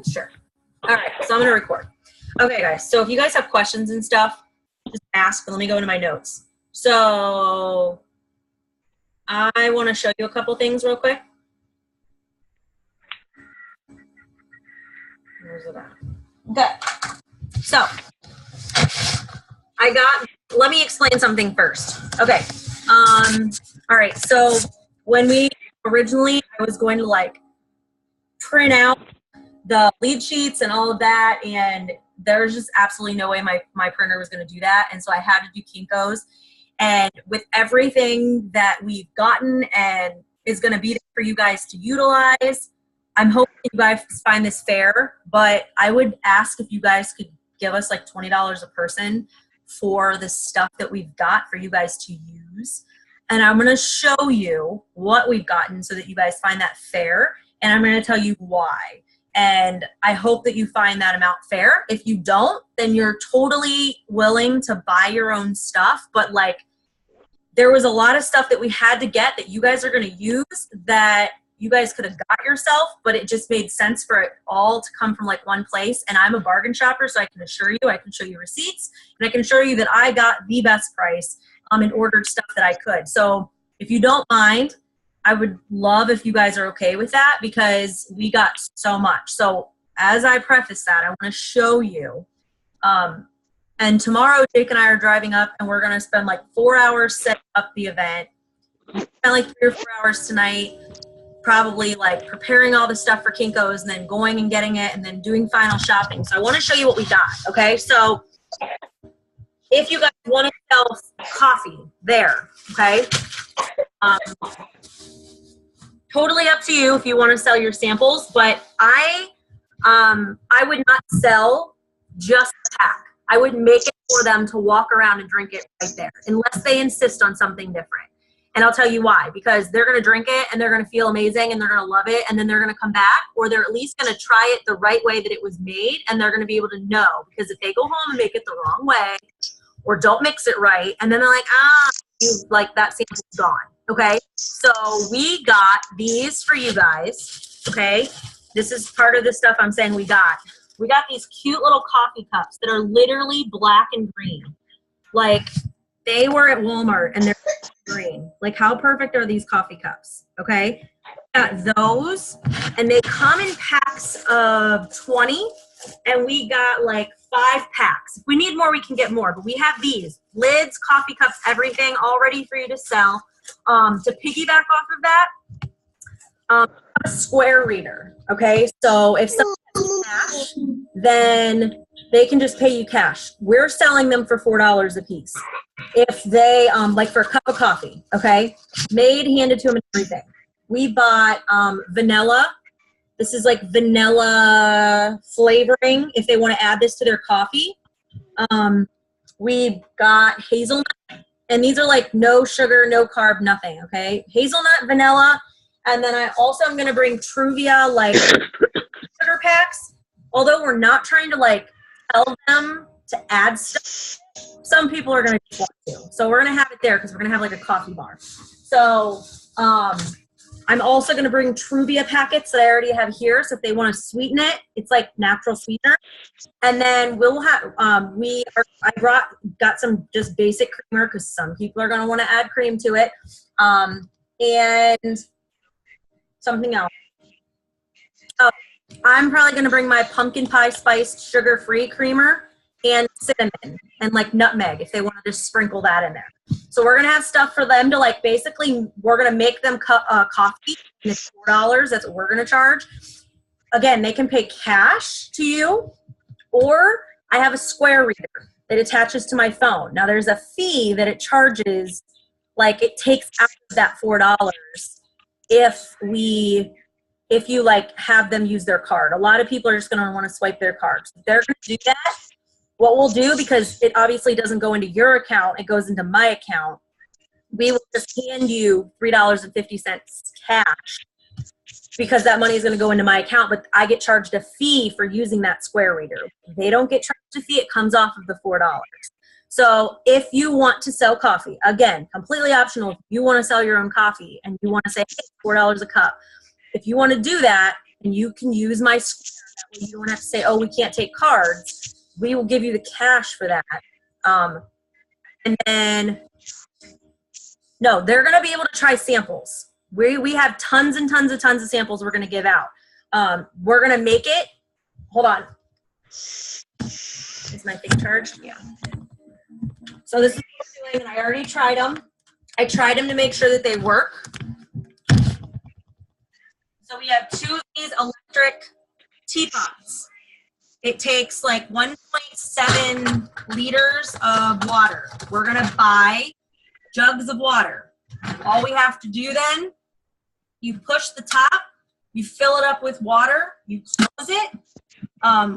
Sure. All right, so I'm gonna record. Okay, guys, so if you guys have questions and stuff, just ask, but let me go into my notes. So I wanna show you a couple things real quick. Where's it at? Okay, so let me explain something first. Okay, all right, so when we originally, I was going to like print out the lead sheets and all of that, and there's just absolutely no way my printer was going to do that, and so I had to do Kinko's. And with everything that we've gotten and is going to be there for you guys to utilize, I'm hoping you guys find this fair, but I would ask if you guys could give us like $20 a person for the stuff that we've got for you guys to use. And I'm going to show you what we've gotten so that you guys find that fair, and I'm going to tell you why. And I hope that you find that amount fair. If you don't, then you're totally willing to buy your own stuff. But like, there was a lot of stuff that we had to get that you guys are going to use that you guys could have got yourself, but it just made sense for it all to come from like one place. And I'm a bargain shopper, so I can assure you, I can show you receipts, and I can show you that I got the best price and ordered stuff that I could. So if you don't mind, I would love if you guys are okay with that, because we got so much. So as I preface that, I want to show you. And tomorrow, Jake and I are driving up, and we're going to spend like 4 hours setting up the event. We spent like 3 or 4 hours tonight, probably like preparing all the stuff for Kinko's, and then going and getting it, and then doing final shopping. So I want to show you what we got. Okay, so if you guys want to sell coffee there, okay. Totally up to you if you want to sell your samples, but I would not sell just a pack. I would make it for them to walk around and drink it right there, unless they insist on something different. And I'll tell you why, because they're going to drink it and they're going to feel amazing and they're going to love it, and then they're going to come back, or they're at least going to try it the right way that it was made, and they're going to be able to know. Because if they go home and make it the wrong way or don't mix it right, and then they're like, that sample's gone. Okay, so we got these for you guys, okay? This is part of the stuff I'm saying we got. We got these cute little coffee cups that are literally black and green. Like, they were at Walmart and they're green. Like, how perfect are these coffee cups, okay? We got those, and they come in packs of 20, and we got like 5 packs. If we need more, we can get more, but we have these lids, coffee cups, everything all ready for you to sell. To piggyback off of that, a Square reader, okay? So if someone has cash, then they can just pay you cash. We're selling them for $4 a piece. If they, like for a cup of coffee, okay? Made, handed to them and everything. We bought vanilla. This is like vanilla flavoring if they want to add this to their coffee. We got hazelnut. And these are like no sugar, no carb, nothing, okay? Hazelnut, vanilla, and then I also am going to bring Truvia, like, sugar packs. Although we're not trying to, like, tell them to add stuff, some people are going to want to. So we're going to have it there because we're going to have, like, a coffee bar. So I'm also going to bring Truvia packets that I already have here. So if they want to sweeten it, it's like natural sweetener. And then we'll have, I got some just basic creamer because some people are going to want to add cream to it. And something else. Oh, I'm probably going to bring my pumpkin pie spiced sugar-free creamer and cinnamon and like nutmeg if they want to just sprinkle that in there. So we're going to have stuff for them to like, basically we're going to make them coffee, and it's $4. That's what we're going to charge. Again, they can pay cash to you, or I have a Square reader that attaches to my phone. Now there's a fee that it charges, like it takes out of that $4 if you like have them use their card. A lot of people are just going to want to swipe their cards. If they're going to do that, what we'll do, because it obviously doesn't go into your account, it goes into my account, we will just hand you $3.50 cash, because that money is going to go into my account, but I get charged a fee for using that Square reader. They don't get charged a fee. It comes off of the $4. So if you want to sell coffee, again, completely optional. If you want to sell your own coffee and you want to say, hey, $4 a cup, if you want to do that, and you can use my Square That way you don't have to say, oh, we can't take cards. We will give you the cash for that. And then, no, they're going to be able to try samples. We have tons and tons of samples we're going to give out. We're going to make it. Hold on. Is my thing charged? Yeah. So this is what we're doing, and I already tried them. I tried them to make sure that they work. So we have 2 of these electric teapots. It takes like 1.7 liters of water. We're gonna buy jugs of water. All we have to do then, you push the top, you fill it up with water, you close it.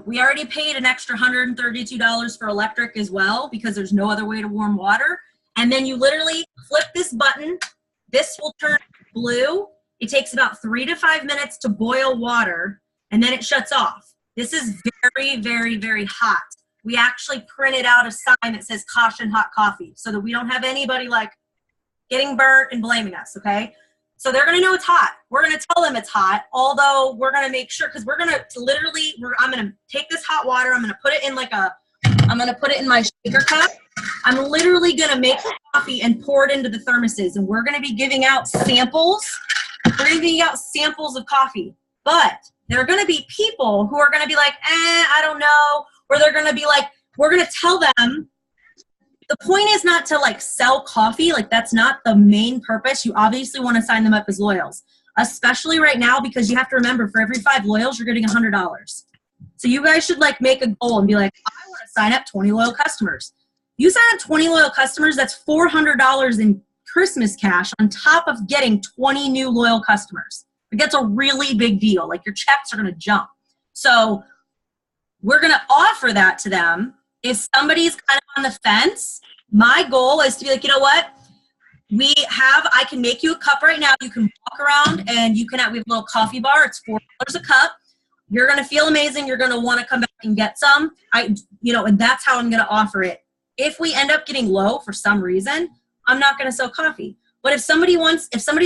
We already paid an extra $132 for electric as well because there's no other way to warm water. And then you literally flip this button. This will turn blue. It takes about 3 to 5 minutes to boil water, and then it shuts off. This is very, very, very hot. We actually printed out a sign that says caution hot coffee so that we don't have anybody like getting burnt and blaming us, okay? So they're gonna know it's hot. We're gonna tell them it's hot, although we're gonna make sure, because we're gonna literally, I'm gonna take this hot water, I'm gonna put it in my shaker cup. I'm literally gonna make coffee and pour it into the thermoses, and we're gonna be giving out samples. We're gonna be giving out samples of coffee, but there are gonna be people who are gonna be like, I don't know, or they're gonna be like, we're gonna tell them. The point is not to like sell coffee, like that's not the main purpose. You obviously want to sign them up as loyals, especially right now because you have to remember for every 5 loyals, you're getting $100. So you guys should like make a goal and be like, I want to sign up 20 loyal customers. You sign up 20 loyal customers, that's $400 in Christmas cash on top of getting 20 new loyal customers. Like, that's a really big deal. Like your checks are going to jump. So we're going to offer that to them. If somebody's kind of on the fence, my goal is to be like, you know what? I can make you a cup right now. You can walk around and we have a little coffee bar. It's $4 a cup. You're going to feel amazing. You're going to want to come back and get some. And that's how I'm going to offer it. If we end up getting low for some reason, I'm not going to sell coffee. But if somebody's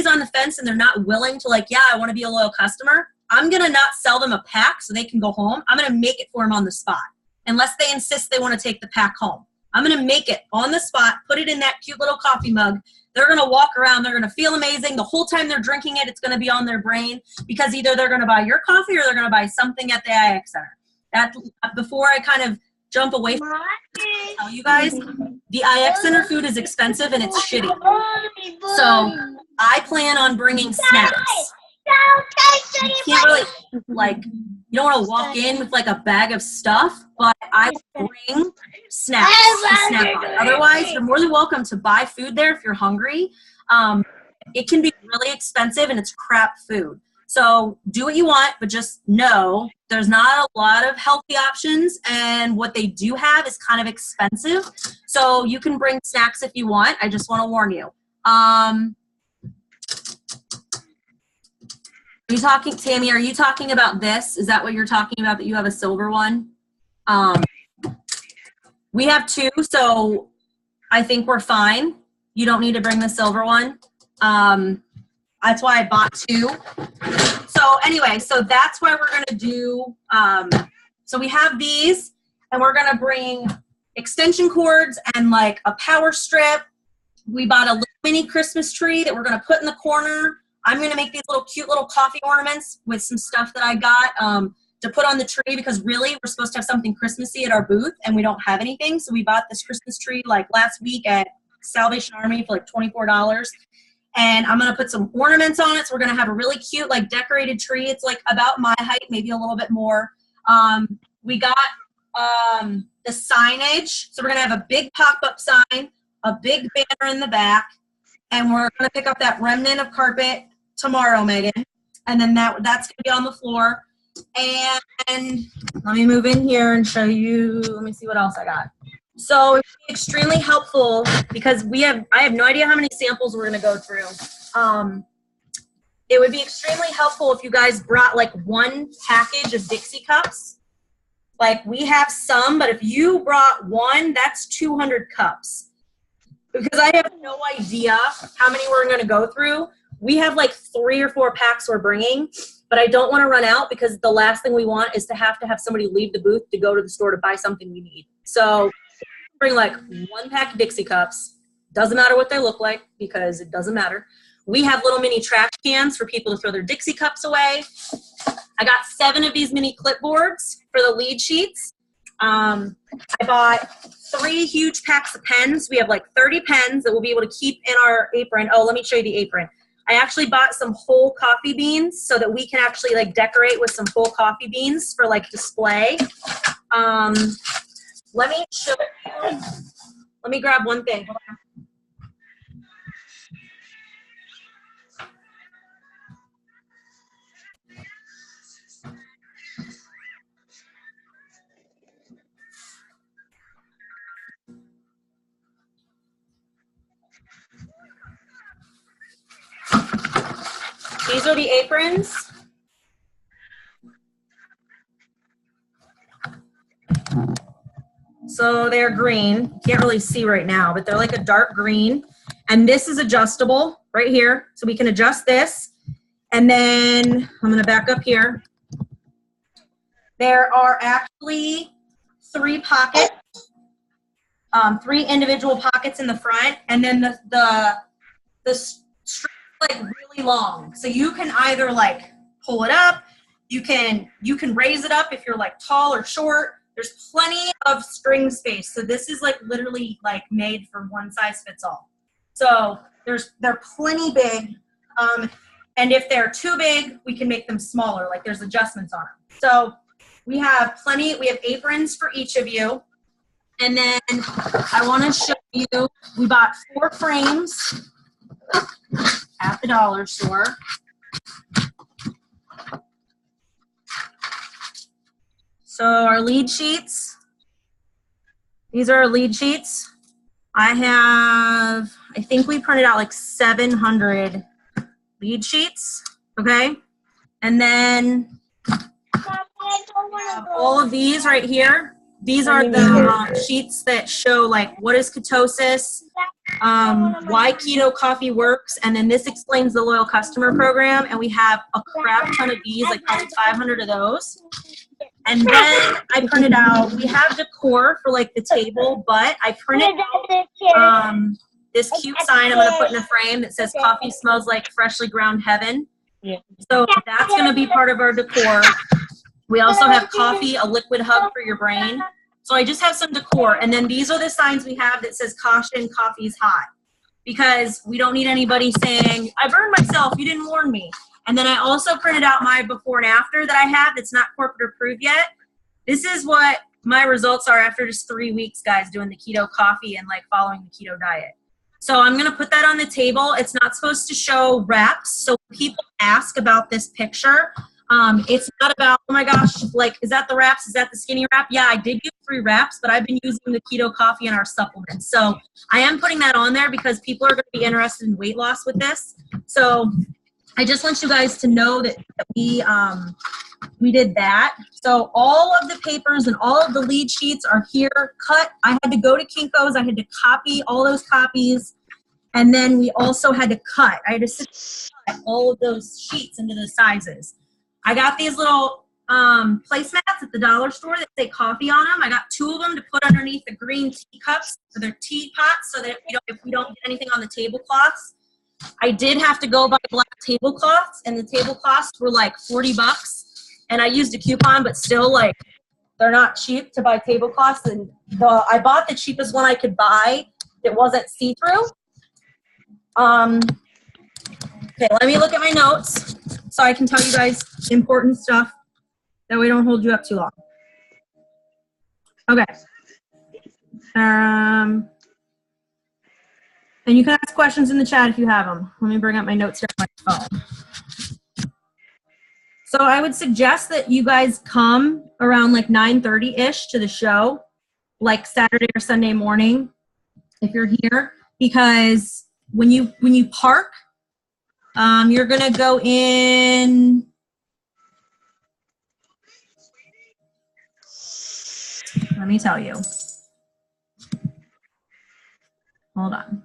on the fence and they're not willing to like, yeah, I want to be a loyal customer, I'm going to not sell them a pack so they can go home. I'm going to make it for them on the spot. Unless they insist they want to take the pack home. I'm going to make it on the spot, put it in that cute little coffee mug. They're going to walk around. They're going to feel amazing. The whole time they're drinking it, it's going to be on their brain because either they're going to buy your coffee or they're going to buy something at the IX Center. Before I kind of jump away from it, I'll tell you guys, the IX Center food is expensive and it's shitty. So I plan on bringing snacks. You can't really, you don't want to walk in with like a bag of stuff, but I bring snacks to snack on. Otherwise, you're more than welcome to buy food there if you're hungry. It can be really expensive and it's crap food. So do what you want, but just know there's not a lot of healthy options, and what they do have is kind of expensive. So you can bring snacks if you want. I just want to warn you. Tammy, are you talking about this? Is that what you're talking about, that you have a silver one? We have 2, so I think we're fine. You don't need to bring the silver one. That's why I bought 2. So anyway, so that's why we're going to do, so we have these, and we're going to bring extension cords and like a power strip. We bought a little mini Christmas tree that we're going to put in the corner. I'm going to make these little cute little coffee ornaments with some stuff that I got to put on the tree because really we're supposed to have something Christmassy at our booth and we don't have anything. So we bought this Christmas tree like last week at Salvation Army for like $24. And I'm going to put some ornaments on it. So we're going to have a really cute like decorated tree. It's like about my height, maybe a little bit more. We got the signage. So we're going to have a big pop-up sign, a big banner in the back, and we're going to pick up that remnant of carpet tomorrow, Megan, and then that's going to be on the floor. And let me move in here and show you. Let me see what else I got. So it's extremely helpful because I have no idea how many samples we're going to go through. It would be extremely helpful if you guys brought like 1 package of Dixie cups. Like we have some, but if you brought 1, that's 200 cups. Because I have no idea how many we're going to go through. We have like 3 or 4 packs we're bringing, but but I don't want to run out because the last thing we want is to have somebody leave the booth to go to the store to buy something we need. So bring like 1 pack of Dixie cups. Doesn't matter what they look like because it doesn't matter. We have little mini trash cans for people to throw their Dixie cups away. I got 7 of these mini clipboards for the lead sheets. I bought 3 huge packs of pens. We have like 30 pens that we'll be able to keep in our apron. Oh, let me show you the apron. I actually bought some whole coffee beans so that we can actually like decorate with some whole coffee beans for like display. Let me show you. Let me grab one thing. Hold on. These are the aprons. So they're green. Can't really see right now, but they're like a dark green. And this is adjustable right here. So we can adjust this. And then I'm going to back up here. There are actually 3 pockets, 3 individual pockets in the front. And then the string is like really long. So you can either like pull it up. You can raise it up if you're like tall or short. There's plenty of string space. So this is like literally like made for one size fits all. So they're plenty big. And if they're too big, we can make them smaller. Like there's adjustments on them. So we have plenty. We have aprons for each of you. And then I want to show you, we bought 4 frames at the dollar store. So our lead sheets, these are our lead sheets. I think we printed out like 700 lead sheets, okay? And then all of these right here, these are the sheets that show like what is ketosis, why keto coffee works, and then this explains the loyal customer program, and we have a crap ton of these, like probably 500 of those. And then I printed out, we have decor for like the table, but I printed out this cute sign I'm going to put in a frame that says coffee smells like freshly ground heaven. Yeah. So that's going to be part of our decor. We also have coffee, a liquid hug for your brain. So I just have some decor. And then these are the signs we have that says caution, coffee's hot. Because we don't need anybody saying, I burned myself, you didn't warn me. And then I also printed out my before and after that I have that's not corporate approved yet. This is what my results are after just 3 weeks, guys, doing the keto coffee and like following the keto diet. So I'm going to put that on the table. It's not supposed to show reps. So people ask about this picture. It's not about, oh my gosh, like, is that the wraps? Is that the skinny wrap? Yeah, I did use 3 wraps, but I've been using the keto coffee in our supplements. So I am putting that on there because people are going to be interested in weight loss with this. So I just want you guys to know that we did that. So all of the papers and all of the lead sheets are here cut. I had to go to Kinko's. I had to copy all those copies. And then we also had to cut. I had to cut all of those sheets into the sizes. I got these little placemats at the dollar store that say coffee on them. I got 2 of them to put underneath the green teacups for their teapots so that if we don't get anything on the tablecloths. I did have to go buy black tablecloths, and the tablecloths were like $40. And I used a coupon, but still, like, they're not cheap to buy tablecloths. And I bought the cheapest one I could buy that wasn't see-through. Okay, let me look at my notes so I can tell you guys important stuff that we don't hold you up too long. Okay. And you can ask questions in the chat if you have them. Let me bring up my notes here on my phone. So I would suggest that you guys come around like 9:30-ish to the show, like Saturday or Sunday morning, if you're here, because when you park, you're gonna go in. Let me tell you. Hold on.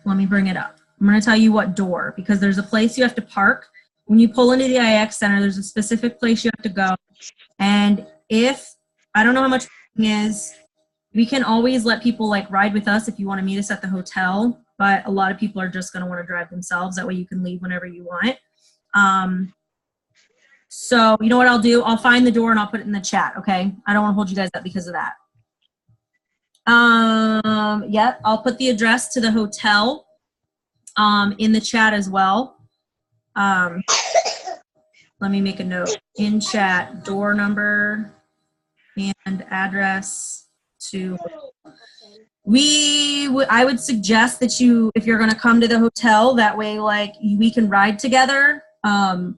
Let me bring it up. I'm going to tell you what door, because there's a place you have to park when you pull into the IX Center, there's a specific place you have to go. And if, I don't know how much it is, we can always let people like ride with us if you want to meet us at the hotel, but a lot of people are just going to want to drive themselves. That way you can leave whenever you want. So you know what I'll do? I'll find the door and I'll put it in the chat, okay? I don't want to hold you guys up because of that. Yep, I'll put the address to the hotel in the chat as well. Let me make a note. In chat, door number and address to. I would suggest that you, if you're going to come to the hotel, that way, like, we can ride together. We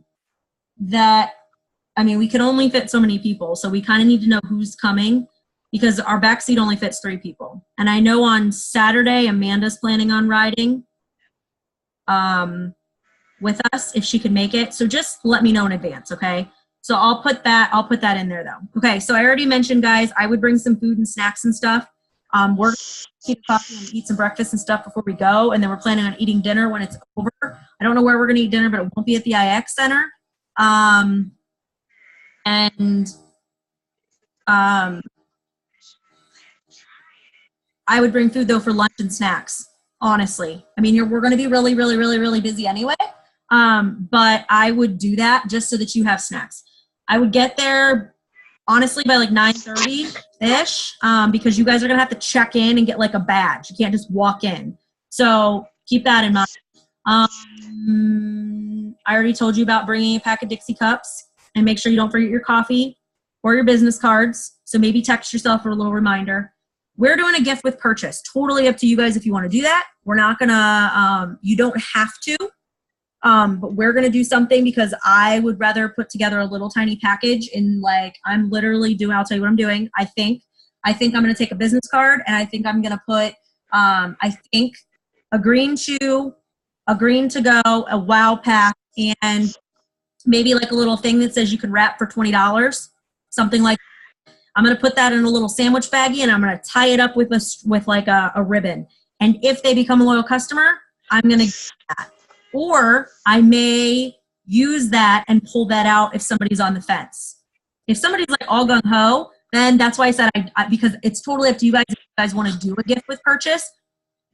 can only fit so many people, so we kind of need to know who's coming because our back seat only fits 3 people. And I know on Saturday, Amanda's planning on riding with us if she can make it. So just let me know in advance, okay? So I'll put that in there though. Okay, so I already mentioned, guys, I would bring some food and snacks and stuff. We're going to keep coffee and eat some breakfast and stuff before we go, and then we're planning on eating dinner when it's over. I don't know where we're going to eat dinner, but it won't be at the IX Center. I would bring food though for lunch and snacks, honestly. I mean, we're going to be really, really, really, really busy anyway. But I would do that just so that you have snacks. I would get there honestly by like 9:30-ish, because you guys are going to have to check in and get like a badge. You can't just walk in. So keep that in mind. I already told you about bringing a pack of Dixie cups, and make sure you don't forget your coffee or your business cards. So maybe text yourself for a little reminder. We're doing a gift with purchase. Totally up to you guys if you want to do that. We're not going to, you don't have to, but we're going to do something because I would rather put together a little tiny package and like, I'll tell you what I'm doing. I think I'm going to take a business card, and I think I'm going to put, a green shoe, a green to go, a wow pack, and maybe like a little thing that says you can wrap for $20, something like that. I'm going to put that in a little sandwich baggie, and I'm going to tie it up with like a ribbon. And if they become a loyal customer, I'm going to get that. Or I may use that and pull that out if somebody's on the fence. If somebody's like all gung-ho, then that's why I said because it's totally up to you guys. If you guys want to do a gift with purchase,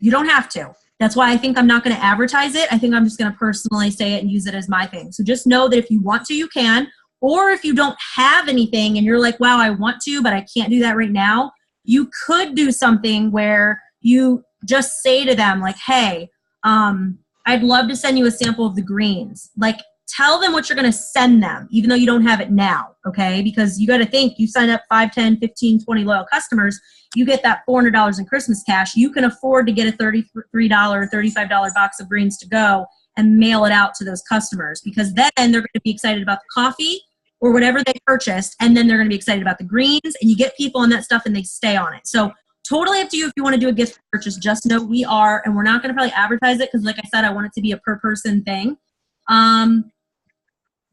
you don't have to. That's why I think I'm not going to advertise it. I think I'm just going to personally say it and use it as my thing. So just know that if you want to, you can. Or if you don't have anything and you're like, wow, I want to, but I can't do that right now, you could do something where you just say to them like, hey, I'd love to send you a sample of the greens. Like, tell them what you're going to send them, even though you don't have it now, okay? Because you got to think, you sign up 5, 10, 15, 20 loyal customers, you get that $400 in Christmas cash. You can afford to get a $33, $35 box of greens to go and mail it out to those customers, because then they're going to be excited about the coffee or whatever they purchased, and then they're going to be excited about the greens, and you get people on that stuff and they stay on it. So totally up to you if you want to do a gift purchase. Just know we are, and we're not going to probably advertise it because like I said, I want it to be a per person thing.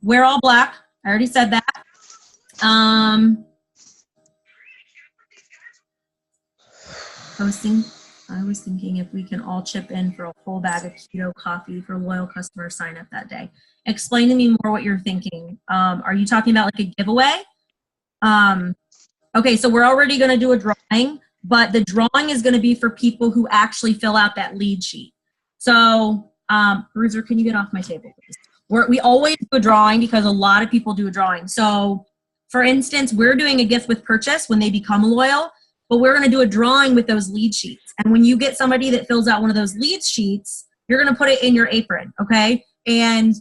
Wear all black. I already said that. I was thinking if we can all chip in for a whole bag of keto coffee for loyal customer sign up that day. Explain to me more what you're thinking. Are you talking about like a giveaway? Okay, so we're already going to do a drawing, but the drawing is going to be for people who actually fill out that lead sheet. So, Bruiser, can you get off my table, please? We always do a drawing because a lot of people do a drawing. So, for instance, we're doing a gift with purchase when they become loyal, but we're going to do a drawing with those lead sheets. And when you get somebody that fills out one of those lead sheets, you're going to put it in your apron, okay? And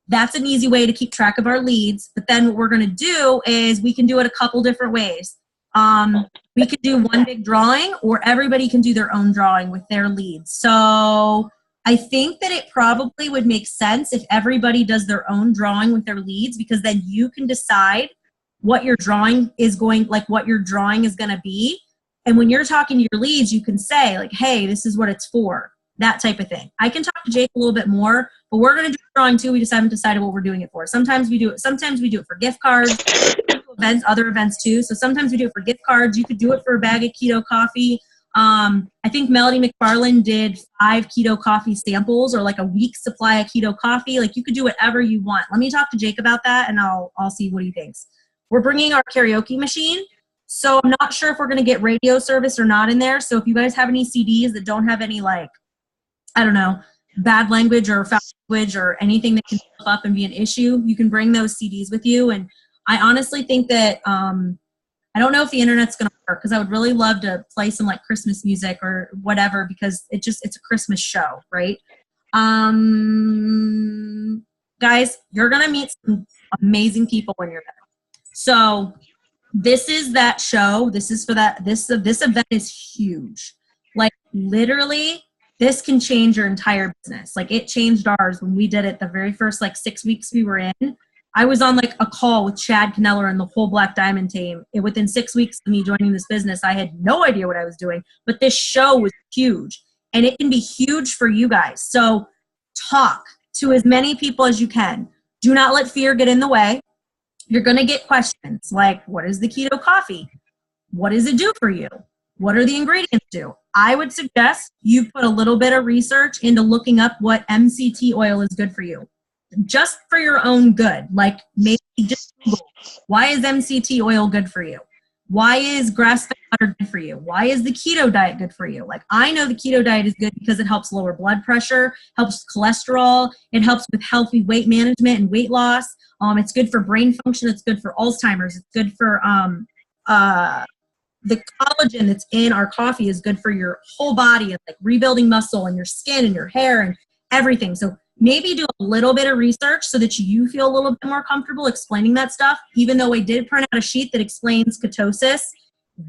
that's an easy way to keep track of our leads. But then what we're going to do is we can do it a couple different ways. We could do one big drawing, or everybody can do their own drawing with their leads. So I think that it probably would make sense if everybody does their own drawing with their leads, because then you can decide what your drawing is going to be. And when you're talking to your leads, you can say like, hey, this is what it's for, that type of thing. I can talk to Jake a little bit more, but we're going to do a drawing too. We just haven't decided what we're doing it for. Sometimes we do it for gift cards, events, other events too. So sometimes we do it for gift cards. You could do it for a bag of keto coffee. I think Melody McFarland did 5 keto coffee samples, or like a week's supply of keto coffee. Like, you could do whatever you want. Let me talk to Jake about that, and I'll see what he thinks. We're bringing our karaoke machine, so I'm not sure if we're going to get radio service or not in there. So if you guys have any CDs that don't have any, like, I don't know, bad language or foul language or anything that can pop up and be an issue, you can bring those CDs with you. And I honestly think that I don't know if the internet's going to work, because I would really love to play some like Christmas music or whatever, because it's a Christmas show, right? Guys, you're going to meet some amazing people when you're there. So this is that show. This is for that. This event is huge. Like, literally, this can change your entire business. Like, it changed ours when we did it the very first like 6 weeks we were in. I was on like a call with Chad Kneller and the whole Black Diamond team. And within 6 weeks of me joining this business, I had no idea what I was doing, but this show was huge, and it can be huge for you guys. So talk to as many people as you can. Do not let fear get in the way. You're going to get questions like, what is the keto coffee? What does it do for you? What are the ingredients do? I would suggest you put a little bit of research into looking up what MCT oil is good for you, just for your own good. Like, maybe just Google, why is MCT oil good for you? Why is grass-fed butter good for you? Why is the keto diet good for you? Like, I know the keto diet is good because it helps lower blood pressure, helps cholesterol, it helps with healthy weight management and weight loss. It's good for brain function. It's good for Alzheimer's. It's good for the collagen that's in our coffee is good for your whole body, and like rebuilding muscle and your skin and your hair and everything. So maybe do a little bit of research so that you feel a little bit more comfortable explaining that stuff, even though I did print out a sheet that explains ketosis,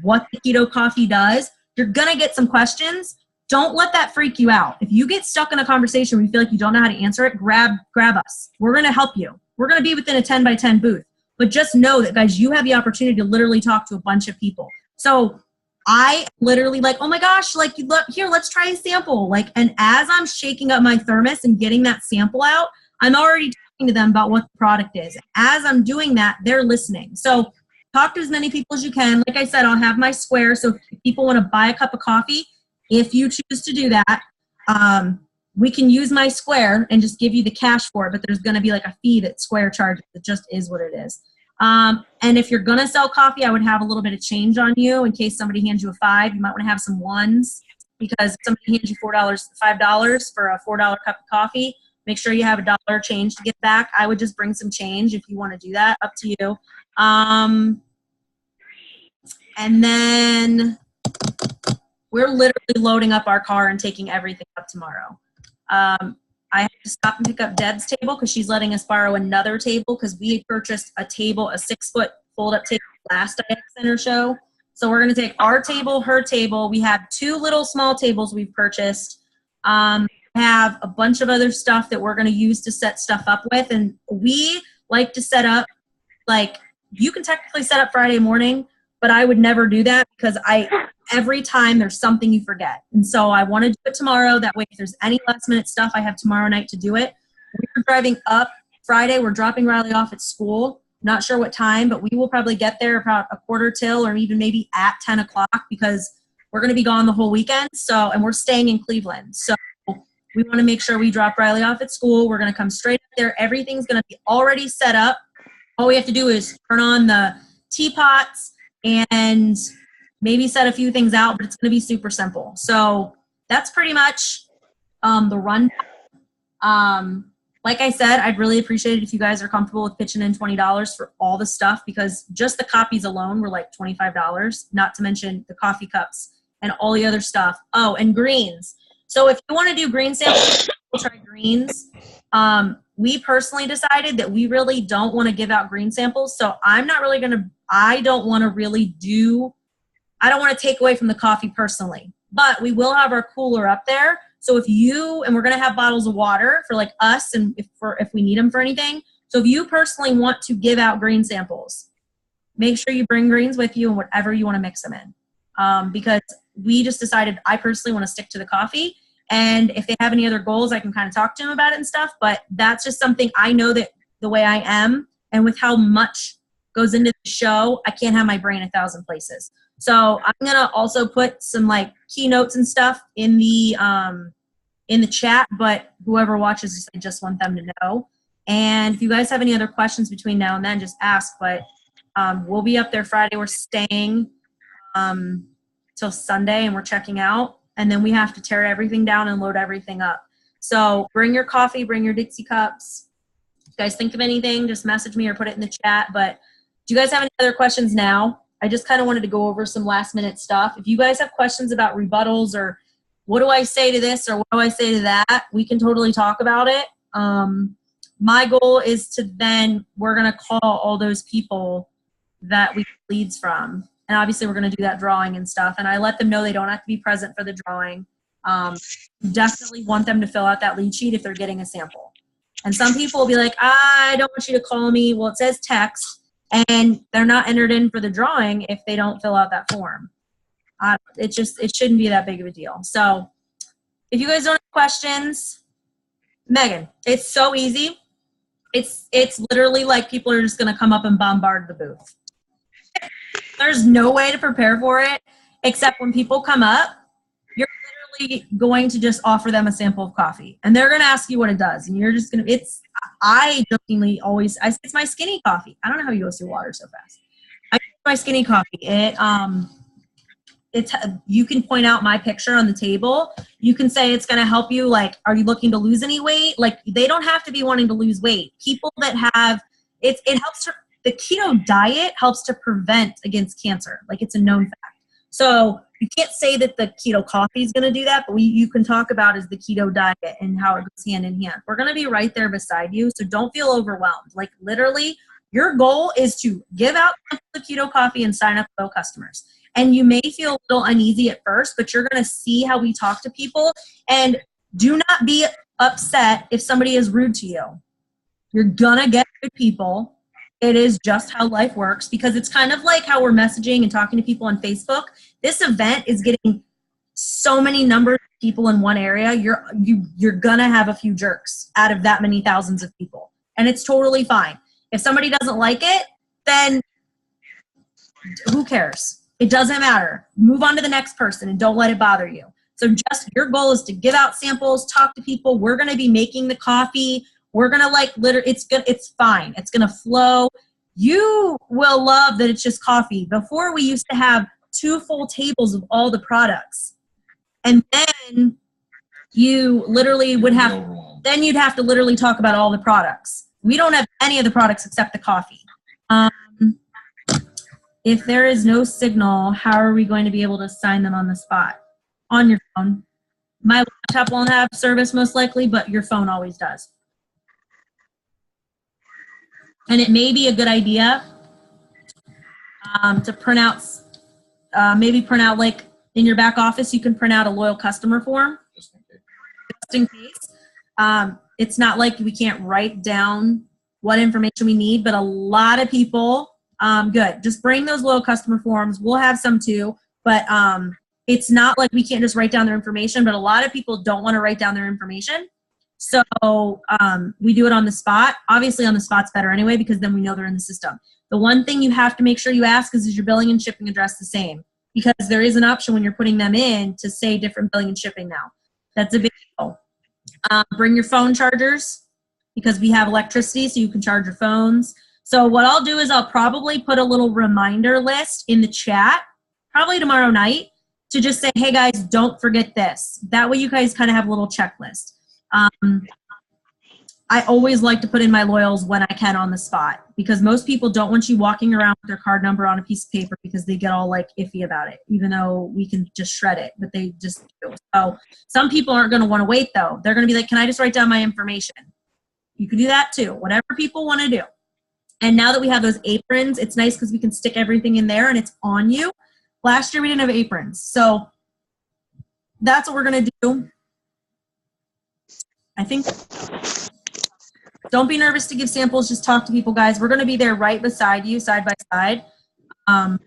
what the keto coffee does. You're going to get some questions. Don't let that freak you out. If you get stuck in a conversation where you feel like you don't know how to answer it, grab us. We're going to help you. We're going to be within a 10 by 10 booth. But just know that, guys, you have the opportunity to literally talk to a bunch of people. So I literally like, oh my gosh, like, here, let's try a sample. Like, and as I'm shaking up my thermos and getting that sample out, I'm already talking to them about what the product is. As I'm doing that, they're listening. So talk to as many people as you can. Like I said, I'll have my square. So if people want to buy a cup of coffee, if you choose to do that, we can use my square and just give you the cash for it, but there's going to be like a fee that Square charges. It just is what it is. And if you're going to sell coffee, I would have a little bit of change on you in case somebody hands you a $5. You might want to have some ones, because if somebody hands you $5 for a $4 cup of coffee, make sure you have $1 change to get back. I would just bring some change if you want to do that. Up to you. And then we're literally loading up our car and taking everything up tomorrow. I have to stop and pick up Deb's table because she's letting us borrow another table, because we purchased a table, a 6-foot fold-up table last IX Center show. So we're going to take our table, her table. We have 2 little small tables we've purchased. Have a bunch of other stuff that we're going to use to set stuff up with. And we like to set up, like, you can technically set up Friday morning, but I would never do that, because every time there's something you forget. And so I want to do it tomorrow. That way, if there's any last minute stuff, I have tomorrow night to do it. We're driving up Friday. We're dropping Riley off at school. Not sure what time, but we will probably get there about 1:45 or even maybe at 10 o'clock, because we're going to be gone the whole weekend. So, and we're staying in Cleveland. So we want to make sure we drop Riley off at school. We're going to come straight up there. Everything's going to be already set up. All we have to do is turn on the teapots and maybe set a few things out, but it's going to be super simple. So that's pretty much the rundown. Like I said, I'd really appreciate it if you guys are comfortable with pitching in $20 for all the stuff, because just the copies alone were like $25, not to mention the coffee cups and all the other stuff. Oh, and greens. So if you want to do green samples, we'll try greens. We personally decided that we really don't want to give out green samples. So I'm not really going to, I don't want to take away from the coffee personally, but we will have our cooler up there. So if you, and we're going to have bottles of water for like us, and if we need them for anything. So if you personally want to give out green samples, make sure you bring greens with you and whatever you want to mix them in. Because we just decided, I personally want to stick to the coffee. And if they have any other goals, I can kind of talk to them about it and stuff. But that's just something I know, that the way I am and with how much goes into the show, I can't have my brain 1,000 places. So I'm going to also put some like keynotes and stuff in the chat, but whoever watches, I just want them to know. And if you guys have any other questions between now and then, just ask. But we'll be up there Friday. We're staying till Sunday, and we're checking out. And then we have to tear everything down and load everything up. So bring your coffee, bring your Dixie cups. If you guys think of anything, just message me or put it in the chat. But do you guys have any other questions now? I just kind of wanted to go over some last minute stuff. If you guys have questions about rebuttals or what do I say to this or what do I say to that, we can totally talk about it. My goal is to then, we're going to call all those people that we get leads from. And obviously we're going to do that drawing and stuff. And I let them know they don't have to be present for the drawing. Definitely want them to fill out that lead sheet if they're getting a sample. And some people will be like, I don't want you to call me. Well, it says text, and they're not entered in for the drawing if they don't fill out that form. It shouldn't be that big of a deal. So if you guys don't have questions, Megan, it's so easy. It's literally like people are just going to come up and bombard the booth. There's no way to prepare for it except when people come up, you're literally going to just offer them a sample of coffee, and they're going to ask you what it does, and you're just going to, I jokingly always, I say it's my skinny coffee. I don't know how you go through water so fast. My skinny coffee. You can point out my picture on the table. You can say it's going to help you. Like, are you looking to lose any weight? Like, they don't have to be wanting to lose weight. People that have, it helps to, the keto diet helps to prevent against cancer. Like, it's a known fact. So you can't say that the keto coffee is going to do that, but you can talk about is the keto diet and how it goes hand in hand. We're going to be right there beside you. So don't feel overwhelmed. Like, literally, your goal is to give out the keto coffee and sign up loyal customers. And you may feel a little uneasy at first, but you're going to see how we talk to people. And do not be upset if somebody is rude to you. You're going to get good people. It is just how life works, because it's kind of like how we're messaging and talking to people on Facebook. This event is getting so many numbers of people in one area. You're going to have a few jerks out of that many thousands of people. And it's totally fine. If somebody doesn't like it, then who cares? It doesn't matter. Move on to the next person and don't let it bother you. So just your goal is to give out samples, talk to people. We're going to be making the coffee. We're going to it's fine. It's going to flow. You will love that it's just coffee. Before, we used to have 2 full tables of all the products. And then you literally would have, then you'd have to literally talk about all the products. We don't have any of the products except the coffee. If there is no signal, how are we going to be able to sign them on the spot? On your phone. My laptop won't have service most likely, but your phone always does. And it may be a good idea to print out, maybe print out, like in your back office, you can print out a loyal customer form. Just in case. It's not like we can't write down what information we need, but a lot of people, good. Just bring those loyal customer forms. We'll have some too, but it's not like we can't just write down their information, but a lot of people don't want to write down their information. So we do it on the spot. Obviously on the spot's better anyway, because then we know they're in the system. The one thing you have to make sure you ask is your billing and shipping address the same? Because there is an option when you're putting them in to say different billing and shipping now. That's a big deal. Bring your phone chargers, because we have electricity, so you can charge your phones. So what I'll do is I'll probably put a little reminder list in the chat, probably tomorrow night, to just say, hey guys, don't forget this. That way you guys kind of have a little checklist. I always like to put in my loyals when I can on the spot, because most people don't want you walking around with their card number on a piece of paper, because they get all like iffy about it, even though we can just shred it, but they just do. So some people aren't going to want to wait though. They're going to be like, can I just write down my information? You can do that too, whatever people want to do. And now that we have those aprons, it's nice because we can stick everything in there and it's on you. Last year we didn't have aprons. So that's what we're going to do. I think, don't be nervous to give samples. Just talk to people, guys. We're going to be there right beside you, side by side. Oh,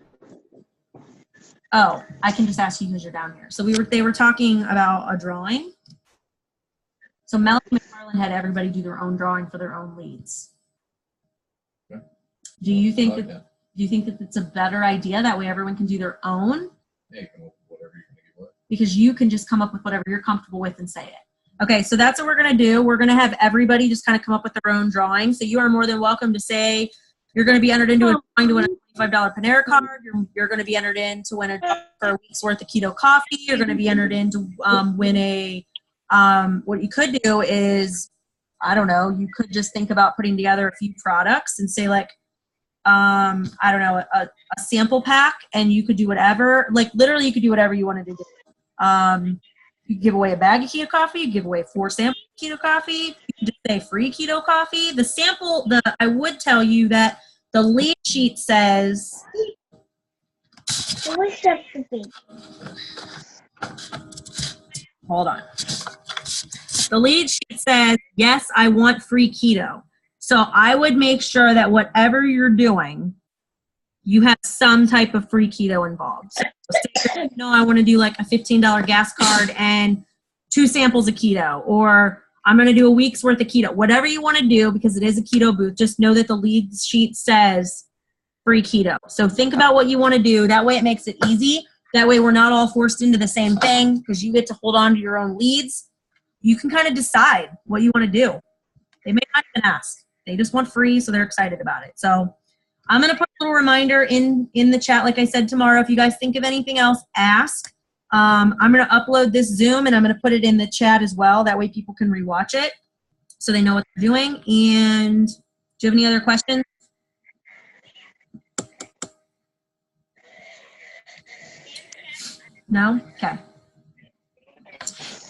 I can just ask you because you're down here. So they were talking about a drawing. So Melanie McFarland had everybody do their own drawing for their own leads. Do you think that it's a better idea? That way everyone can do their own? Yeah, you come up with whatever you're going to give away. Because you can just come up with whatever you're comfortable with and say it. Okay, so that's what we're going to do. We're going to have everybody just kind of come up with their own drawing. So you are more than welcome to say you're going to be entered into a drawing to win a $25 Panera card. You're going to be entered in to win for a week's worth of keto coffee. You're going to be entered in to win a, what you could do is, I don't know, you could just think about putting together a few products and say like, I don't know, a sample pack, and you could do whatever, like literally you could do whatever you wanted to do. You give away a bag of keto coffee, you give away 4 samples of keto coffee, you can just say free keto coffee. The sample, I would tell you that the lead sheet says, hold on. The lead sheet says, yes, I want free keto. So I would make sure that whatever you're doing, you have some type of free keto involved. So say, no, I want to do like a $15 gas card and 2 samples of keto, or I'm going to do a week's worth of keto. Whatever you want to do, because it is a keto booth, just know that the lead sheet says free keto. So think about what you want to do. That way it makes it easy. That way we're not all forced into the same thing, because you get to hold on to your own leads. You can kind of decide what you want to do. They may not even ask. They just want free, so they're excited about it. So I'm going to put a little reminder in the chat, like I said, tomorrow. If you guys think of anything else, ask. I'm going to upload this Zoom, and I'm going to put it in the chat as well. That way people can rewatch it so they know what they're doing. And do you have any other questions? No? Okay.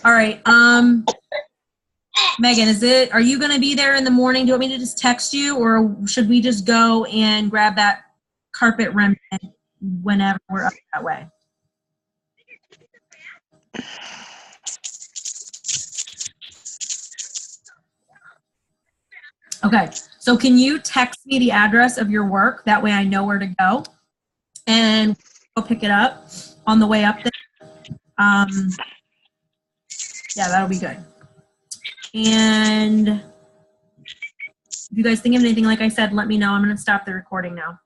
All right. Megan, are you going to be there in the morning? Do you want me to just text you, or should we just go and grab that carpet remnant whenever we're up that way? Okay, so can you text me the address of your work? That way I know where to go, and go pick it up on the way up there. Yeah, that'll be good. And if you guys think of anything, like I said, let me know. I'm going to stop the recording now.